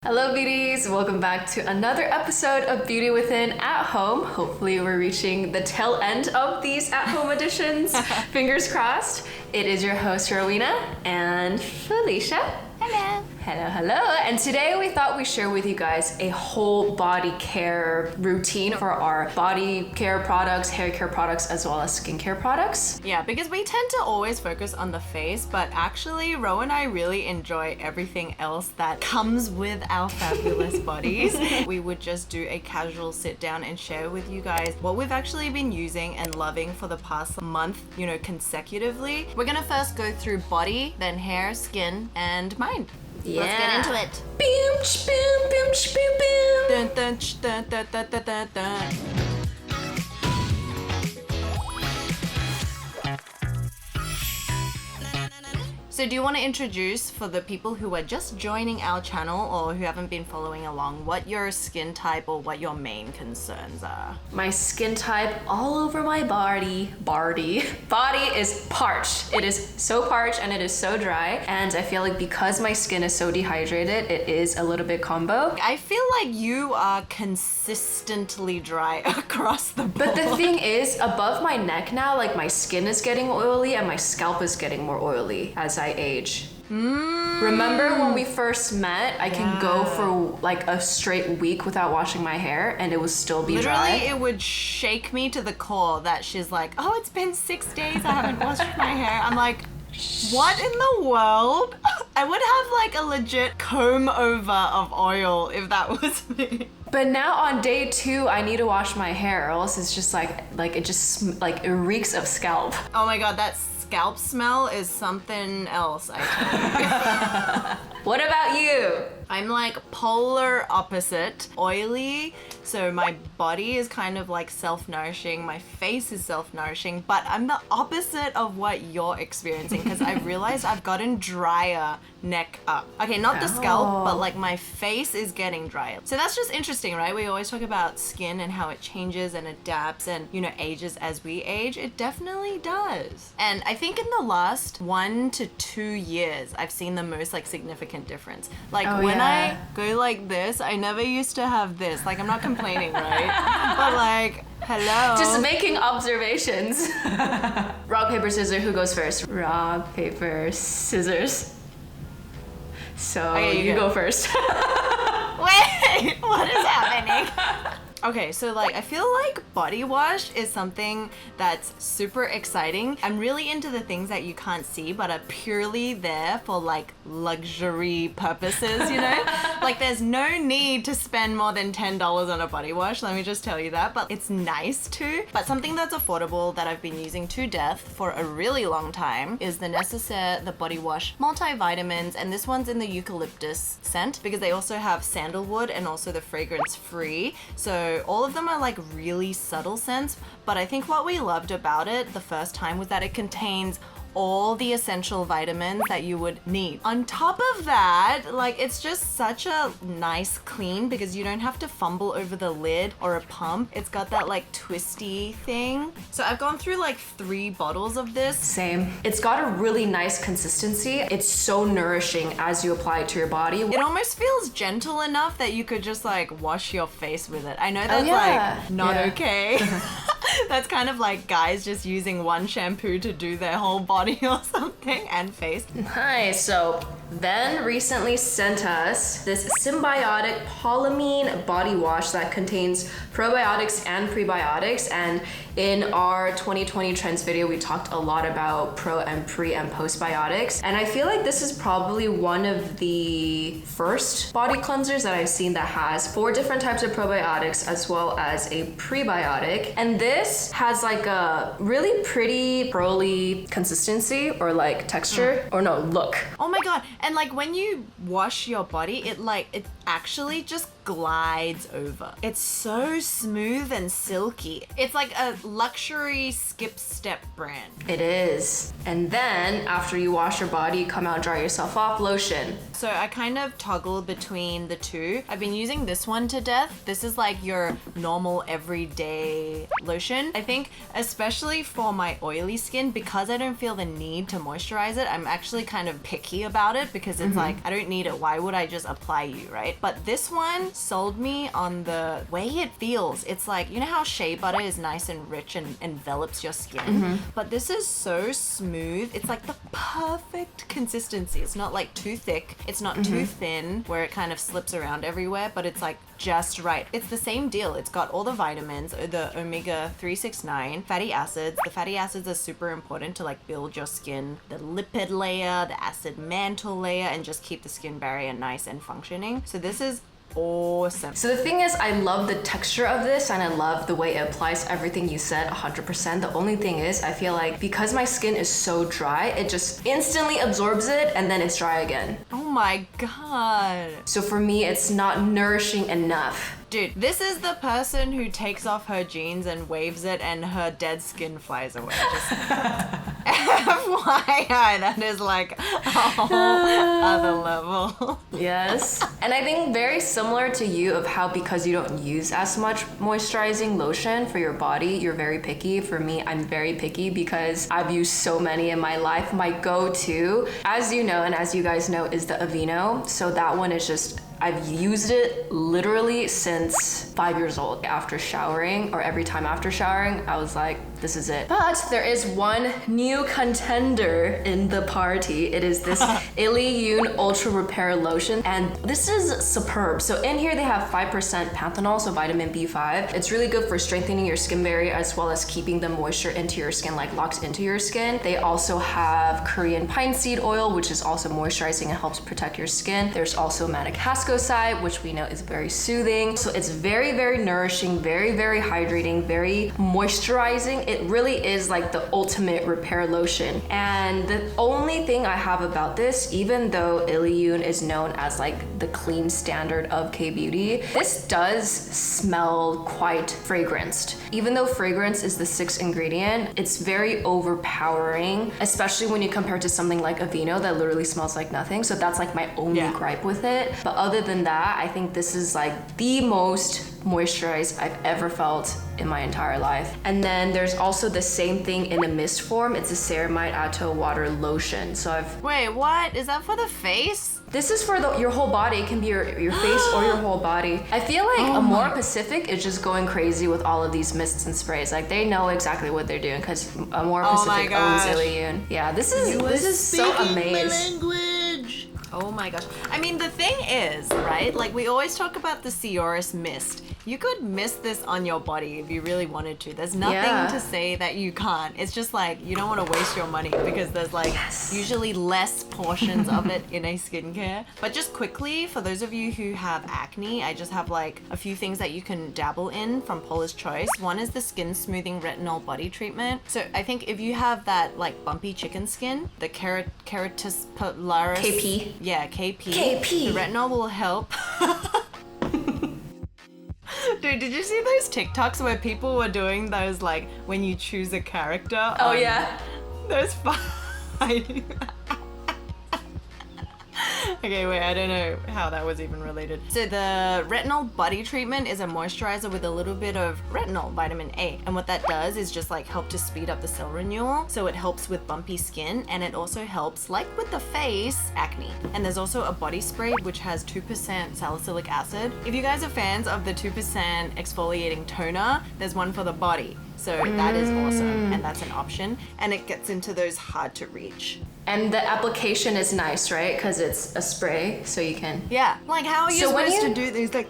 Hello beauties, welcome back to another episode of Beauty Within at Home. Hopefully we're reaching the tail end of these at-home editions. Fingers crossed. It is your host Rowena and Felicia. Hello. Hello. And today we thought we'd share with you guys a whole body care routine for our body care products, hair care products, as well as skincare products. Yeah, because we tend to always focus on the face, but actually Ro and I really enjoy everything else that comes with our fabulous bodies. We would just do a casual sit down and share with you guys what we've actually been using and loving for the past month, consecutively. We're gonna first go through body, then hair, skin, and mind. Yeah. Let's get into it. Boom, boom, boom, boom. Dun, dun, dun, dun, dun, dun, dun, dun. So do you want to introduce, for the people who are just joining our channel or who haven't been following along, what your skin type or what your main concerns are? My skin type all over my body is parched. It is so parched and it is so dry. And I feel like because my skin is so dehydrated, it is a little bit combo. I feel like you are consistently dry across the board. But the thing is, above my neck now, like my skin is getting oily and my scalp is getting more oily as I age. Remember when we first met, I can go for like a straight week without washing my hair and it would still be dry. Literally, it would shake me to the core that she's like, oh, it's been 6 days I haven't washed my hair. I'm like, what in the world? I would have like a legit comb over of oil if that was me. But now on day 2, I need to wash my hair or else it's just like it reeks of scalp. Oh my god, that scalp smell is something else, I tell you. What about you? I'm like polar opposite, oily, so my body is kind of like self-nourishing, my face is self-nourishing, but I'm the opposite of what you're experiencing because I've realized I've gotten drier neck up. Okay, not the scalp, but like my face is getting drier. So that's just interesting, right? We always talk about skin and how it changes and adapts and, ages as we age. It definitely does. And I think in the last 1 to 2 years, I've seen the most like significant difference. Like when I go like this, I never used to have this. Like I'm not complaining, right? But like, hello. Just making observations. Rock, paper, scissors, who goes first? Rock, paper, scissors. So okay, you go first. Wait, what is happening? Okay, so like I feel like body wash is something that's super exciting. I'm really into the things that you can't see but are purely there for like luxury purposes, Like there's no need to spend more than $10 on a body wash, let me just tell you that, but it's nice to. But something that's affordable that I've been using to death for a really long time is the Nécessaire, the body wash multivitamins, and this one's in the eucalyptus scent because they also have sandalwood and also the fragrance free. So all of them are like really subtle scents, but I think what we loved about it the first time was that it contains all the essential vitamins that you would need. On top of that, like it's just such a nice clean because you don't have to fumble over the lid or a pump. It's got that like twisty thing. So I've gone through like 3 bottles of this. Same. It's got a really nice consistency. It's so nourishing as you apply it to your body. It almost feels gentle enough that you could just like wash your face with it. I know that's like not okay. That's kind of like guys just using one shampoo to do their whole body or something and face. Nice. So Venn recently sent us this Synbiotic Polyamine body wash that contains probiotics and prebiotics, and in our 2020 trends video we talked a lot about pro and pre and postbiotics, and I feel like this is probably one of the first body cleansers that I've seen that has 4 different types of probiotics as well as a prebiotic, and this has like a really pretty pearly consistency or like texture or no look. Oh my god, and like when you wash your body, it actually just glides over. It's so smooth and silky. It's like a luxury skip step brand. It is. And then after you wash your body, come out, dry yourself off, lotion. So I kind of toggle between the two. I've been using this one to death. This is like your normal everyday lotion. I think especially for my oily skin, because I don't feel the need to moisturize it, I'm actually kind of picky about it. it because it's like, I don't need it. Why would I just apply you, right? But this one sold me on the way it feels. It's like, you know how shea butter is nice and rich and envelops your skin? But this is so smooth. It's like the perfect consistency. It's not like too thick. It's not too thin where it kind of slips around everywhere, but it's like just right. It's the same deal. It's got all the vitamins, the omega 369 fatty acids. The fatty acids are super important to like build your skin, the lipid layer, the acid mantle layer, and just keep the skin barrier nice and functioning. So this is awesome. So the thing is, I love the texture of this and I love the way it applies everything you said 100%. The only thing is, I feel like because my skin is so dry, it just instantly absorbs it and then it's dry again. Oh my god. So for me, it's not nourishing enough. Dude, this is the person who takes off her jeans and waves it and her dead skin flies away. Just FYI, that is like a whole other level. Yes. And I think very similar to you of how because you don't use as much moisturizing lotion for your body, you're very picky. For me, I'm very picky because I've used so many in my life. My go-to, as you know and as you guys know, is the Aveeno. So that one is just, I've used it literally since 5 years old. After showering or every time after showering, I was like, this is it. But there is one new contender in the party. It is this Illiyoon Ultra Repair Lotion, and this is superb. So in here they have 5% panthenol, so vitamin B5. It's really good for strengthening your skin barrier as well as keeping the moisture into your skin, like locked into your skin. They also have Korean pine seed oil, which is also moisturizing and helps protect your skin. There's also madecassoside, which we know is very soothing. So it's very, very nourishing, very, very hydrating, very moisturizing. It really is like the ultimate repair lotion. And the only thing I have about this, even though Illiyoon is known as like the clean standard of K-beauty, this does smell quite fragranced. Even though fragrance is the 6th ingredient, it's very overpowering, especially when you compare to something like Aveeno that literally smells like nothing. So that's like my only gripe with it. But other than that, I think this is like the most moisturized I've ever felt in my entire life. And then there's also the same thing in a mist form. It's a Ceramide Atoll Water Lotion. So Wait, what? Is that for the face? This is for your whole body. It can be your face or your whole body. I feel like Amore Pacific is just going crazy with all of these mists and sprays. Like they know exactly what they're doing because Amore Pacific owns Illiyoon. Yeah, this is so amazing. Oh my gosh. I mean, the thing is, right? Like we always talk about the Cioris mist. You could mist this on your body if you really wanted to. There's nothing to say that you can't. It's just like you don't want to waste your money because there's like usually less portions of it in a skincare. But just quickly, for those of you who have acne, I just have like a few things that you can dabble in from Paula's Choice. One is the Skin Smoothing Retinol Body Treatment. So I think if you have that like bumpy chicken skin, the keratis pilaris. KP. Yeah, KP. KP. The retinol will help. Dude, did you see those TikToks where people were doing those like when you choose a character? Oh yeah. Those fighting. Okay, wait, I don't know how that was even related. So the retinol body treatment is a moisturizer with a little bit of retinol, vitamin A. And what that does is just like help to speed up the cell renewal. So it helps with bumpy skin and it also helps, like with the face, acne. And there's also a body spray which has 2% salicylic acid. If you guys are fans of the 2% exfoliating toner, there's one for the body. So that is awesome and that's an option. And it gets into those hard to reach. And the application is nice, right? Because it's a spray, so you can... Yeah, like how are you supposed to do these? Like...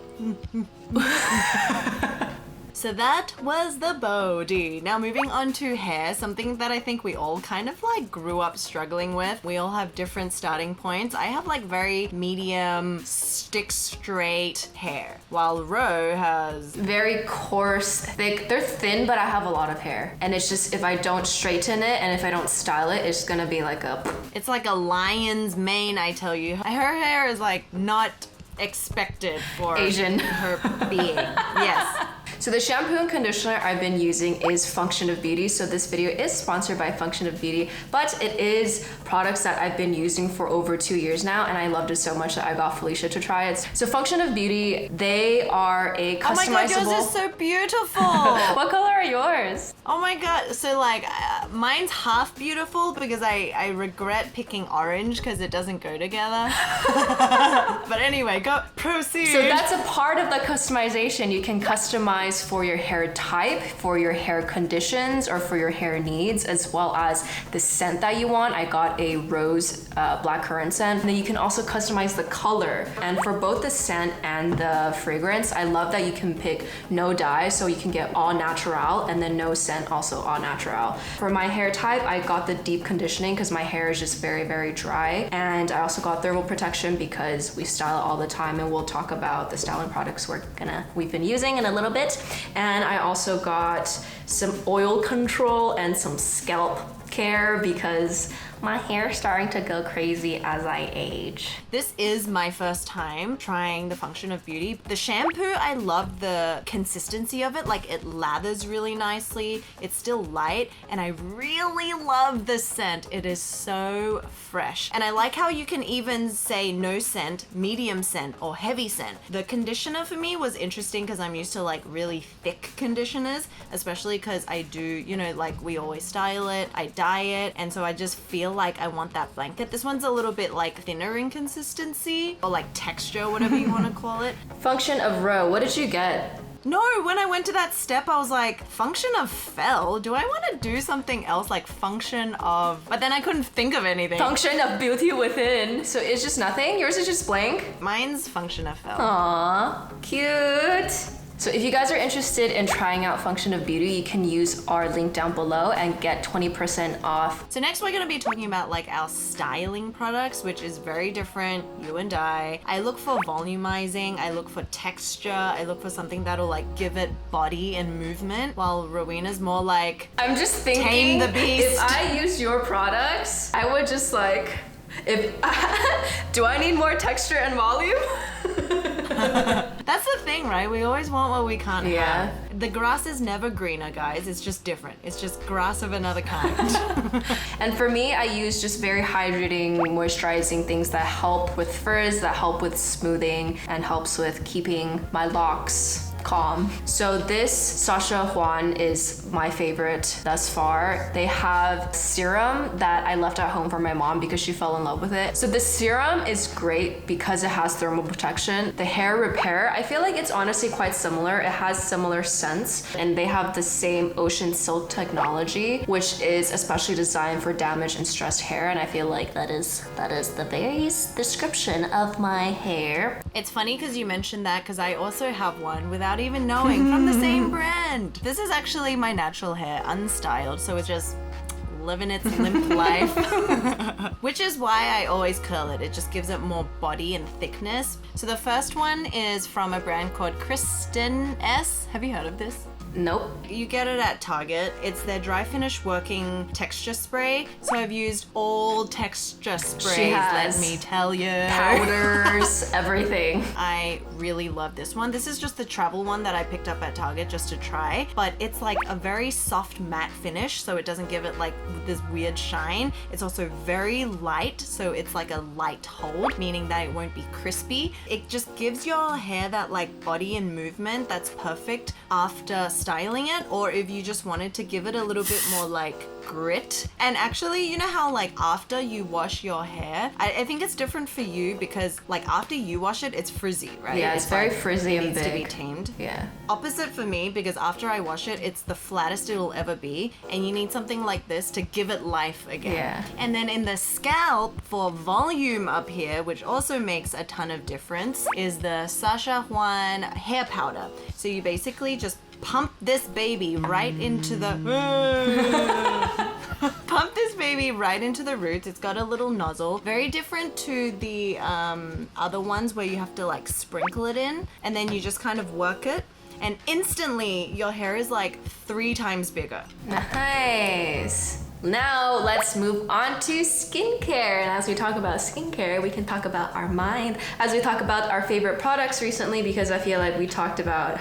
So that was the body. Now moving on to hair, something that I think we all kind of like grew up struggling with. We all have different starting points. I have like very medium, stick straight hair, while Ro has very coarse, thick. They're thin, but I have a lot of hair. And it's just, if I don't straighten it and if I don't style it, it's gonna be like a... It's like a lion's mane, I tell you. Her hair is like not expected for Asian her being. Yes. So the shampoo and conditioner I've been using is Function of Beauty. So this video is sponsored by Function of Beauty, but it is products that I've been using for over 2 years now, and I loved it so much that I got Felicia to try it. So Function of Beauty, they are a customizable... Oh my god, yours is so beautiful! What color are yours? Oh my god, so like Mine's half beautiful because I regret picking orange because it doesn't go together. But anyway, proceed. So that's a part of the customization. You can customize for your hair type, for your hair conditions, or for your hair needs, as well as the scent that you want. I got a rose blackcurrant scent. And then you can also customize the color. And for both the scent and the fragrance, I love that you can pick no dye, so you can get all natural, and then no scent, also all natural. For my hair type, I got the deep conditioning because my hair is just very, very dry. And I also got thermal protection because we style it all the time, and we'll talk about the styling products we've been using in a little bit. And I also got some oil control and some scalp care because my hair is starting to go crazy as I age. This is my first time trying the Function of Beauty. The shampoo, I love the consistency of it. Like, it lathers really nicely. It's still light, and I really love the scent. It is so fresh. And I like how you can even say no scent, medium scent, or heavy scent. The conditioner for me was interesting because I'm used to like really thick conditioners, especially because I do, you know, like we always style it, I dye it, and so I just feel like I want that blanket. This one's a little bit like thinner in consistency, or like texture, whatever you want to call it. Function of Ro, what did you get? No, when I went to that step, I was like, Function of Fel? Do I want to do something else like Function of... But then I couldn't think of anything. Function of Beauty Within. So it's just nothing? Yours is just blank? Mine's Function of Fel. Aww, cute. So if you guys are interested in trying out Function of Beauty, you can use our link down below and get 20% off. So next we're going to be talking about like our styling products, which is very different, you and I. I look for volumizing, I look for texture, I look for something that'll like give it body and movement, while Rowena's more like, I'm just thinking, tame the beast. If I use your products, I would just like, do I need more texture and volume? That's the thing, right? We always want what we can't have. The grass is never greener, guys. It's just different. It's just grass of another kind. And for me, I use just very hydrating, moisturizing things that help with frizz, that help with smoothing, and helps with keeping my locks calm. So this Sasha Huan is my favorite thus far. They have serum that I left at home for my mom because she fell in love with it. So the serum is great because it has thermal protection. The hair repair, I feel like it's honestly quite similar. It has similar scents, and they have the same ocean silk technology, which is especially designed for damaged and stressed hair. And I feel like that is the very description of my hair. It's funny because you mentioned that, because I also have one without even knowing, from the same brand. This is actually my natural hair, unstyled, so it's just living its limp life. Which is why I always curl it. It just gives it more body and thickness. So the first one is from a brand called Kristen S. Have you heard of this? Nope. You get it at Target. It's their dry finish working texture spray. So I've used all texture sprays, let me tell you. Powders, everything. I really love this one. This is just the travel one that I picked up at Target just to try, but it's like a very soft matte finish, so it doesn't give it like this weird shine. It's also very light, so it's like a light hold, meaning that it won't be crispy. It just gives your hair that like body and movement that's perfect after styling it, or if you just wanted to give it a little bit more like grit. And actually, you know how like after you wash your hair, I think it's different for you because like after you wash it, it's frizzy, right? Yeah, it's very frizzy and needs big. to be tamed. Yeah. Opposite for me, because after I wash it, it's the flattest it'll ever be, and you need something like this to give it life again. Yeah. And then in the scalp, for volume up here, which also makes a ton of difference, is the Sasha Huan hair powder. So you basically just pump this baby right into the pump this baby right into the roots. It's got a little nozzle, very different to the other ones where you have to like sprinkle it in, and then you just kind of work it, and instantly your hair is like 3 times bigger. Nice. Now let's move on to skincare. And as we talk about skincare, we can talk about our mind as we talk about our favorite products recently, because I feel like we talked about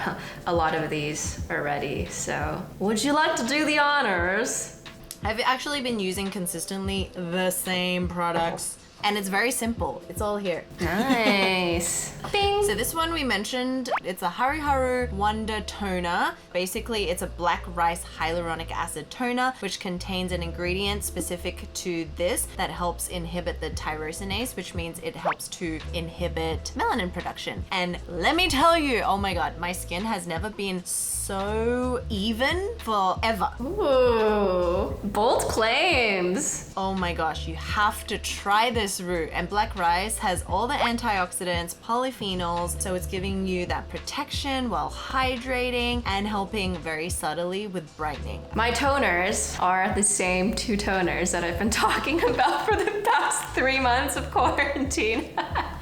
a lot of these already. So would you like to do the honors? I've actually been using consistently the same products And it's very simple. It's all here. Nice. Bing. So this one we mentioned, it's a Haru Haru Wonder Toner. Basically, it's a black rice hyaluronic acid toner, which contains an ingredient specific to this that helps inhibit the tyrosinase, which means it helps to inhibit melanin production. And let me tell you, oh my God, my skin has never been so even forever. Ooh, bold claims. Oh my gosh, you have to try this root. And black rice has all the antioxidants, polyphenols, so it's giving you that protection while hydrating and helping very subtly with brightening. My toners are the same 2 toners that I've been talking about for the past 3 months of quarantine.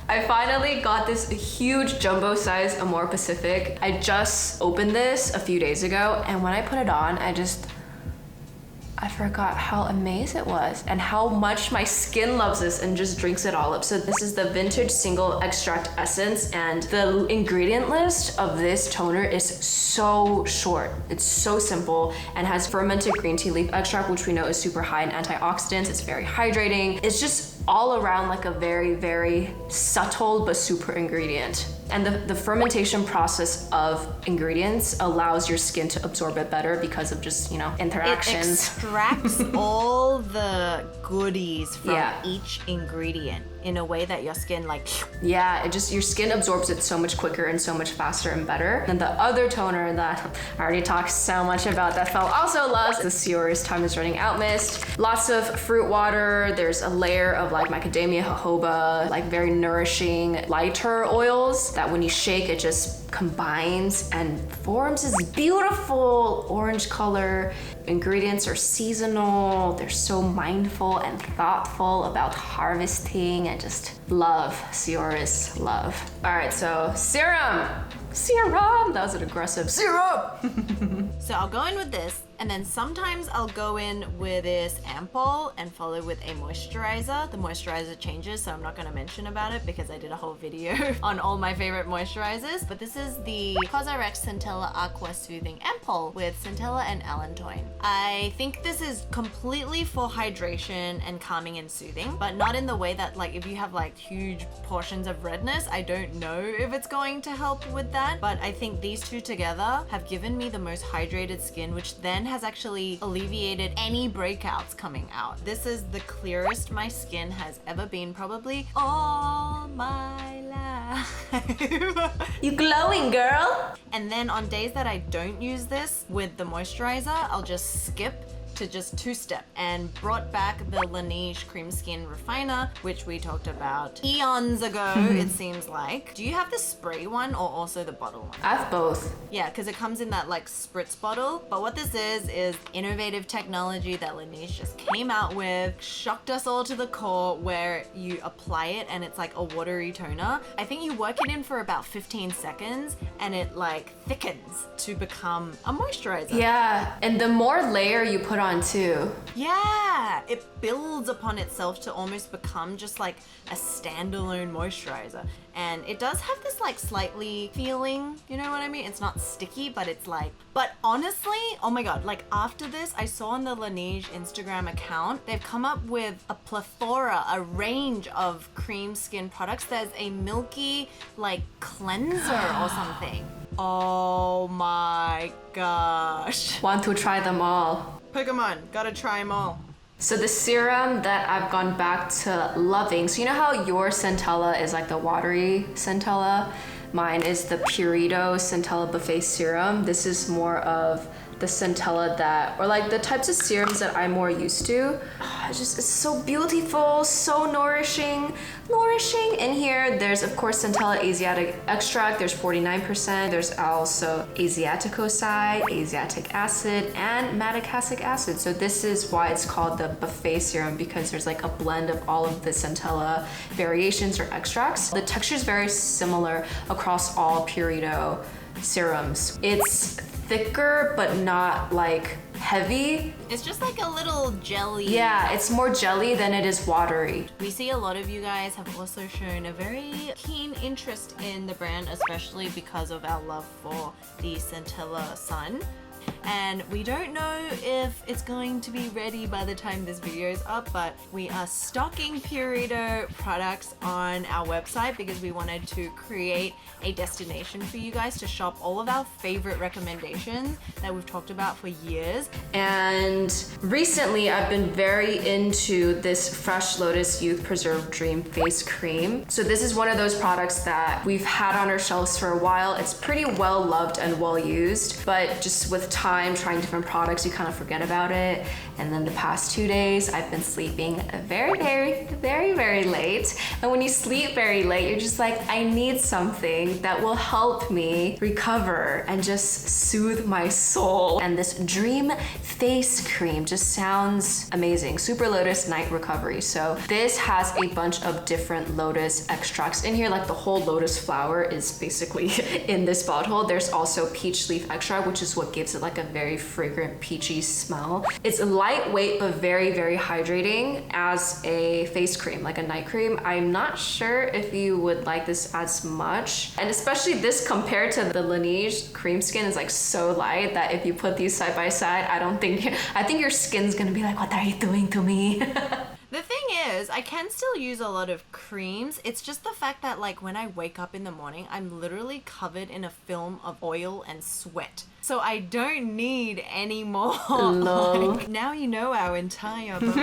I finally got this huge jumbo size Amore Pacific. I just opened this a few days ago, and when I put it on, I forgot how amazing it was and how much my skin loves this and just drinks it all up. So this is the Vintage Single Extract Essence, and the ingredient list of this toner is so short. It's so simple and has fermented green tea leaf extract, which we know is super high in antioxidants. It's very hydrating. It's just all around like a very, very subtle but super ingredient. And the fermentation process of ingredients allows your skin to absorb it better because of just, you know, interactions. It extracts all the goodies from each ingredient in a way that your skin like... Yeah, your skin absorbs it so much quicker and so much faster and better. And the other toner that I already talked so much about that Fel also loves, the Seor's Time Is Running Out Mist. Lots of fruit water. There's a layer of like macadamia, jojoba, like very nourishing, lighter oils that when you shake, it just combines and forms this beautiful orange color. Ingredients are seasonal. They're so mindful and thoughtful about harvesting, and just love Seor's love. All right, so serum. That was an aggressive serum. So I'll go in with this, and then sometimes I'll go in with this ampoule and follow with a moisturizer. The moisturizer changes, so I'm not going to mention about it because I did a whole video on all my favorite moisturizers. But this is the Cosrx Centella Aqua Soothing Ampoule with centella and allantoin. I think this is completely for hydration and calming and soothing, but not in the way that like if you have like huge portions of redness, I don't know if it's going to help with that. But I think these two together have given me the most hydrated skin, which then has actually alleviated any breakouts coming out. This is the clearest my skin has ever been, probably all my life. You glowing, girl. And then on days that I don't use this with the moisturizer, I'll just skip to just 2-step and brought back the Laneige Cream Skin Refiner, which we talked about eons ago, it seems like. Do you have the spray one or also the bottle one? I have both. Yeah, because it comes in that like spritz bottle. But what this is innovative technology that Laneige just came out with, shocked us all to the core, where you apply it and it's like a watery toner. I think you work it in for about 15 seconds and it like thickens to become a moisturizer. Yeah, and the more layer you put on too. Yeah, it builds upon itself to almost become just like a standalone moisturizer. And it does have this like slightly feeling, you know what I mean? It's not sticky, but it's like, but honestly, oh my God, like after this, I saw on the Laneige Instagram account, they've come up with a plethora, a range of cream skin products. There's a milky like cleanser or something. Oh my gosh. Want to try them all. Pokemon, gotta try them all. So the serum that I've gone back to loving, so you know how your centella is like the watery centella? Mine is the Purito Centella Buffet Serum. This is more of the centella that, or like the types of serums that I'm more used to. It's so beautiful, so nourishing. In here, there's of course Centella Asiatic Extract, there's 49%. There's also Asiaticoside, Asiatic Acid, and Madecassic Acid. So this is why it's called the Buffet Serum, because there's like a blend of all of the Centella variations or extracts. The texture is very similar across all Purito serums. It's thicker, but not like heavy. It's just like a little jelly. Yeah, it's more jelly than it is watery. We see a lot of you guys have also shown a very keen interest in the brand, especially because of our love for the Centella Sun. and we don't know if it's going to be ready by the time this video is up, but we are stocking Purito products on our website because we wanted to create a destination for you guys to shop all of our favorite recommendations that we've talked about for years. And recently I've been very into this Fresh Lotus Youth Preserve Dream Face Cream. So this is one of those products that we've had on our shelves for a while. It's pretty well loved and well used, but just with time trying different products, you kind of forget about it. And then the past 2 days, I've been sleeping very late. And when you sleep very late, you're just like, I need something that will help me recover and just soothe my soul. And this Dream Face Cream just sounds amazing. Super Lotus Night Recovery. So this has a bunch of different lotus extracts in here, like the whole lotus flower is basically in this bottle. There's also peach leaf extract, which is what gives it like a very fragrant peachy smell. It's lightweight but very hydrating as a face cream, like a night cream. I'm not sure if you would like this as much, and especially this compared to the Laneige cream skin is like so light that if you put these side by side, I think your skin's gonna be like, what are you doing to me? The thing is, I can still use a lot of creams. It's just the fact that like when I wake up in the morning, I'm literally covered in a film of oil and sweat. So I don't need any more. Like, now you know our entire body.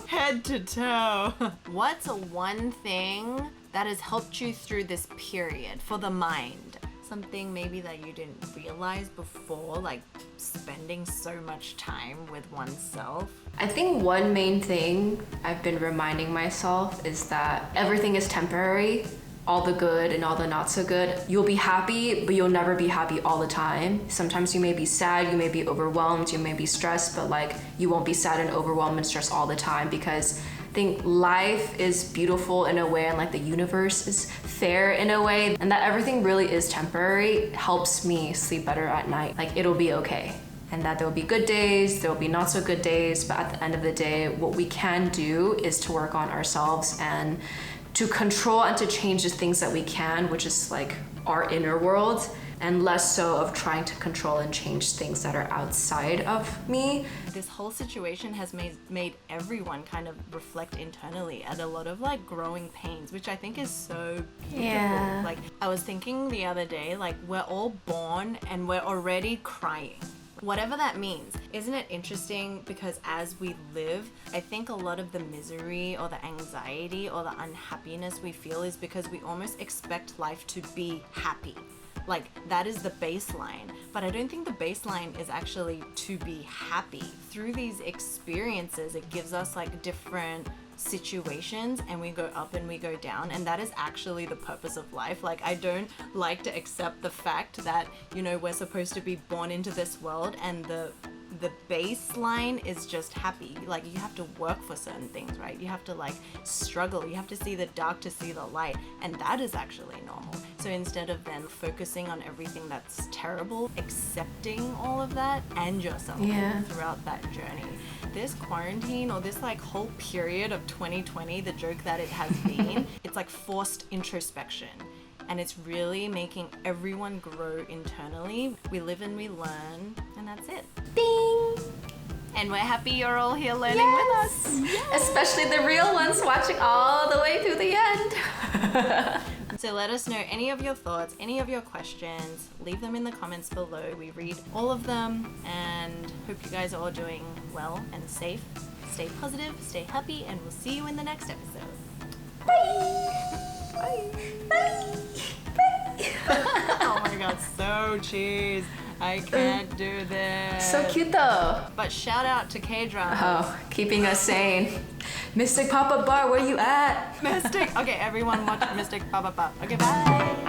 Head to toe. What's one thing that has helped you through this period for the mind? Something maybe that you didn't realize before, like spending so much time with oneself? I think one main thing I've been reminding myself is that everything is temporary. All the good and all the not so good. You'll be happy, but you'll never be happy all the time. Sometimes you may be sad, you may be overwhelmed, you may be stressed, but like you won't be sad and overwhelmed and stressed all the time, because I think life is beautiful in a way, and like the universe is fair in a way, and that everything really is temporary helps me sleep better at night. Like it'll be okay. And that there will be good days, there will be not so good days, but at the end of the day, what we can do is to work on ourselves and to control and to change the things that we can, which is like our inner world, and less so of trying to control and change things that are outside of me. This whole situation has made everyone kind of reflect internally at a lot of like growing pains, which I think is so beautiful. Yeah. Like I was thinking the other day, like we're all born and we're already crying. Whatever that means. Isn't it interesting? Because as we live, I think a lot of the misery or the anxiety or the unhappiness we feel is because we almost expect life to be happy. Like that is the baseline. But I don't think the baseline is actually to be happy. Through these experiences, it gives us like different situations, and we go up and we go down, and that is actually the purpose of life. Like I don't like to accept the fact that, you know, we're supposed to be born into this world and the baseline is just happy. Like you have to work for certain things, right? You have to like struggle, you have to see the dark to see the light, and that is actually normal. So instead of then focusing on everything that's terrible, accepting all of that and yourself throughout that journey. This quarantine or this like whole period of 2020, the joke that it has been, it's like forced introspection. And it's really making everyone grow internally. We live and we learn, and that's it. Ding! And we're happy you're all here learning with us. Yes. Especially the real ones watching all the way through the end. So let us know any of your thoughts, any of your questions. Leave them in the comments below. We read all of them, and hope you guys are all doing well and safe. Stay positive, stay happy, and we'll see you in the next episode. Bye! Bye. Oh my god, so cheese. I can't do this. So cute though. But shout out to K-Drama. Oh, keeping us sane. Mystic Pop-Up Bar, where you at? Mystic. Okay, everyone watch Mystic Pop-Up Bar. Okay, bye.